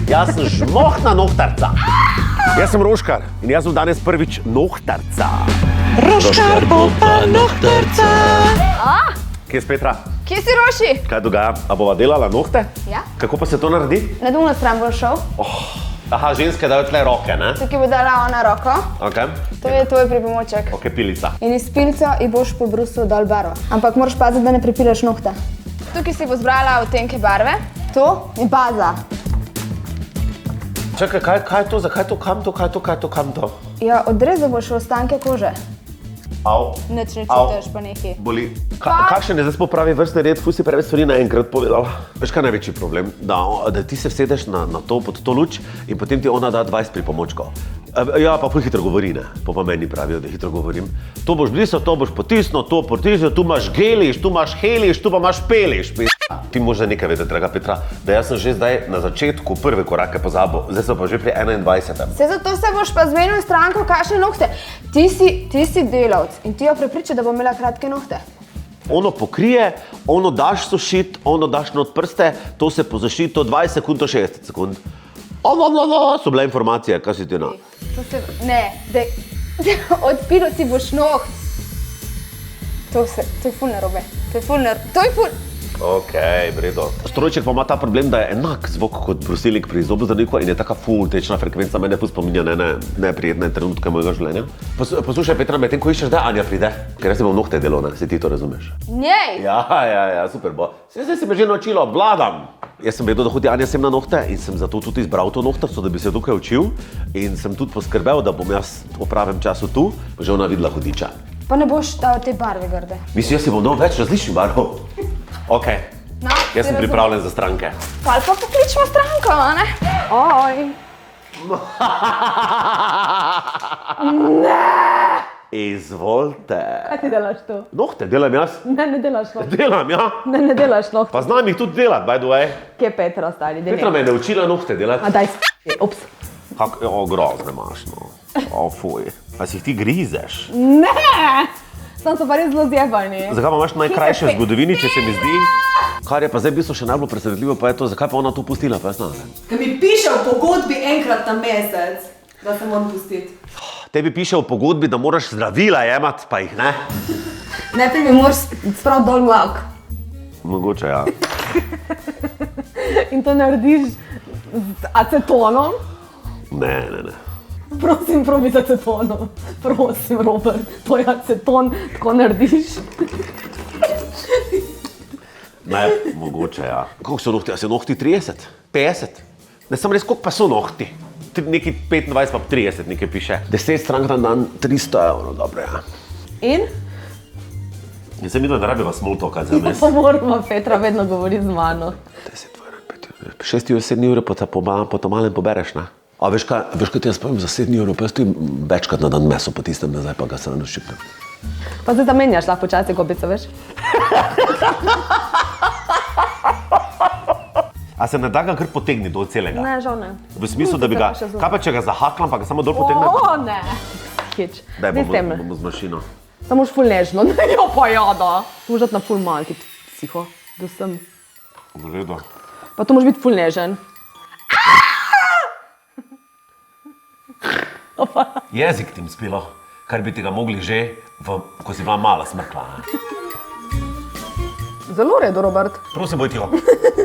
Jaz sem žmohna nohtarca. Jaz sem Roškar in jaz bom danes prvič nohtarca. Roškar bo pa nohtarca. Kje je Petra? Kje si, Roši? Kaj dogaja? A bova delala nohte? Ja. Kako pa se to naredi? Na dolno stran bo šel. Aha, ženske dajo tle roke, ne? Tukaj bo dala ona roko. Ok. To je tvoj pripomoček. Ok, pilica. In iz pilca ji boš pobrusil dol barvo. Ampak moraš paziti, da ne pripilaš nohta. Tukaj si bo zbrala odtenke barve. To je baza. Čakaj, kaj je to? Zakaj to? Kam to? Kaj je to? Kam to? Ja, odrezal boš ostanke kože. Au. Nič ne čutiš pa nekaj. Boli. Kakšen je zdaj sploh pravi vrstni red? Ful si preveč stvari naenkrat povedala. Veš, kaj je največji problem? Da ti se vsedeš pod to luč in potem ti ona da 20 pripomočkov. Ja, pa ful hitro govori, ne? Pa meni pravijo, da hitro govorim. To boš brisal, to boš potisnil, to potisnil, tu imaš geliš, tu imaš heliš, tu pa imaš peliš. Ti možda nekaj vedeti, draga Petra, da jaz sem že zdaj na začetku prve korake pozabil, zdaj sem pa že pri 21. Se zato se boš pa zmenil stranko, kakšne nohte. Ti si delavc in ti jo prepriča, da bo imela kratke nohte. Ono pokrije, ono daš sušit, ono daš not prste, to se pozaši, to 20 sekund, to 60 sekund. So bile informacije, kaj si ti na? Ne, odpilo si boš noht. To je ful narobe. To je ful. Ok, vredo. Strojček pa ima ta problem, da je enak zvok kot brusilnik pri zobozdravniku in je taka ful tečna frekvenca, mene ful spominja na neprijetne trenutke mojega življenja. Poslušaj, Petra, medtem ko iščeš, da Anja pride, ker jaz si bom nohte delal, ne, si ti to razumeš? Njej! Ja, super bo. Zdaj si me že naučila, obvladam. Jaz sem vedel, da hodi Anja sem na nohte in sem zato tudi izbral to nohtarstvo, da bi se tukaj učil in sem tudi poskrbel, da bom jaz v pravem času tu, že ona videla hudiča. Pa ne boš dal te barve grde. Mislim, jaz si bom dal več različnih barv. Ok, No, jaz sem pripravljen za stranke. Pa pokličimo stranko, a ne? Oj. Izvolite. Kaj ti delaš tu? Nohte delam jaz. Ne delaš nohte. Delam, ja. Ne delaš nohte. Pa znam jih tudi delati, by the way. Kje je Petra stari? Petra me je naučila nohte delati. A daj ups. Grozne imaš, no. Fuj. A si jih ti grizeš? Ne! Sam so pa res zelo zjebani. Zakaj pa imaš najkrajše v zgodovini, če se mi zdi? Kar je pa zdaj v bistvu še najbolj presenetljivo, pa je to, zakaj pa ona to pustila, pa jaz ne vem. Ker mi piše v pogodbi enkrat na mesec, da se moram pustiti. Tebi piše v pogodbi, da moraš zdravila jemati, pa jih ne. Najprej mi moraš spraviti dol mlak. Mogoče, ja. In to narediš z acetonom. Ne. Prosim, probi z acetonom. Prosim, Robert, to je aceton, tako narediš. Ne, mogoče, ja. Koliko so nohti? A se nohti 30? 50? Ne, sem res, koliko pa so nohti? Nekaj 25 pa 30, nekaj piše. 10 strank na dan, 300 €, dobro, ja. In? Jaz sem videl, da rabi vas small talka za mes. Pa moramo, Petra vedno govori z mano. 10, 20, 5, 6 €, 7 € po to malem pobereš, ne? A veš kaj ti jaz povem, za 7 €, pa jaz tudi večkrat na dan meso potisnem nazaj, pa ga se našipnem. Pa zdaj zamenjaš lahko počasi gobico, veš? A se ne da ga kar potegni do celega? Ne, žal ne. V smislu, da bi ga, kaj pa če ga zahaklam, pa ga samo dol potegnem? O, ne. Hič. Daj, Ne s tem. bomo z mašino. Samo ful nežno. Ne, jo pa jada. Moraš dati na ful mal, ti psiho. Da sem. V redu. Pa to moraš biti ful nežen. Jezik ti spilo, kar bi ti ga mogli že, ko si bila mala smrkla. Zelo redo, Robert. Prosim, boj tiho.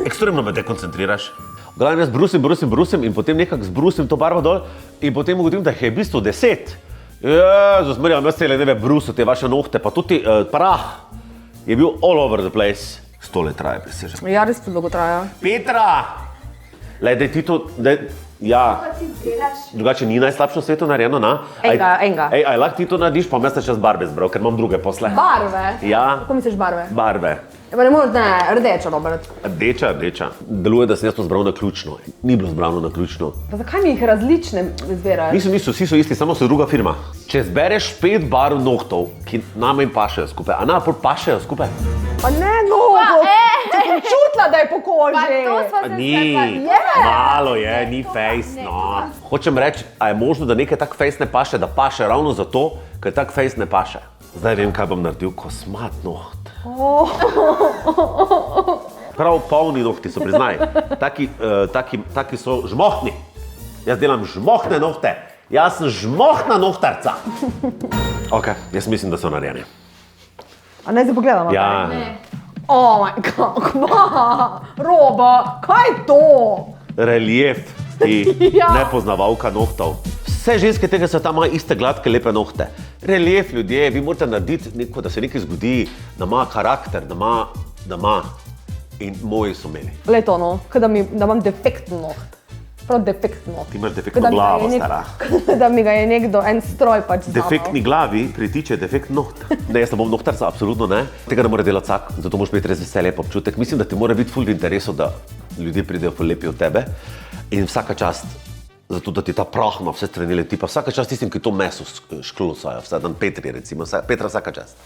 Ekstremno me dekoncentriraš. V glavnem jaz brusim in potem nekako zbrusim to barvo dol in potem ugotovim, da jih je v bistvu 10. Jezus, Marija, jaz cele dneve brusil te vaše nohte, pa tudi prah je bil all over the place. 100 let traje, presežem. Ja, res ful dolgo traja. Petra! Lej, daj ti to, ja. Drugače ni najslabše v svetu narejeno, na? Enga. Ej, aj lahko ti to narediš, pa jaz sem čez barve zbral, ker imam druge posle. Barve? Ja. Kako misliš barve? Barve. Ja, pa ne moreš, ne, rdeča, Robert. Rdeča. Deluje, da sem jaz to zbral na ključno. Ni bilo zbrano na ključno. Pa zakaj mi jih različne izbiraš? Niso, vsi so isti, samo so druga firma. Če zbereš 5 barv nohtov, ki nama jim pašejo skupaj, a nama pašejo skupaj? Pa ne, no, če sem čutila, da je po koži. Ni, malo je, ni fejs, no. Hočem reči, a je možno, da nekaj tak fejs ne paše, da paše ravno zato, ker tak fejs ne paše. Zdaj vem, kaj bom naredil, kosmat noht. prav polni nohti so, priznaj. Taki so žmohni. Jaz delam žmohne nohte. Jaz sem žmohna nohtarca. Ok, jaz mislim, da so narejeni. A ne zdaj pogledamo? Ja, Oh my god, kva? Roba, kaj je to? relief, ti Ja. nepoznavalka nohtov. Vse ženske tega sveta imajo iste gladke, lepe nohte. Relief, ljudje, vi morate narediti neko, da se nekaj zgodi, da ima karakter, da ima. In moji so imeli. Leto, no, da imam defektno noht. Prav defektno noht. Ti imaš defektno glavo, stara. Da mi ga je nekdo, en stroj pač zamal. Defektni glavi pritiče defekt noht. Ne, jaz ne bom nohtarca, absolutno ne. Tega ne more delati vsak, zato moraš biti res veselje pa občutek. Mislim, da ti mora biti ful v interesu, da ljudje pridejo ful lepi od tebe. In vsaka čast, zato da ti ta prah na vse strani leti, pa vsaka čast tistim, ki to meso šklusajo. Vsak dan Petri recimo, Petra vsaka čast.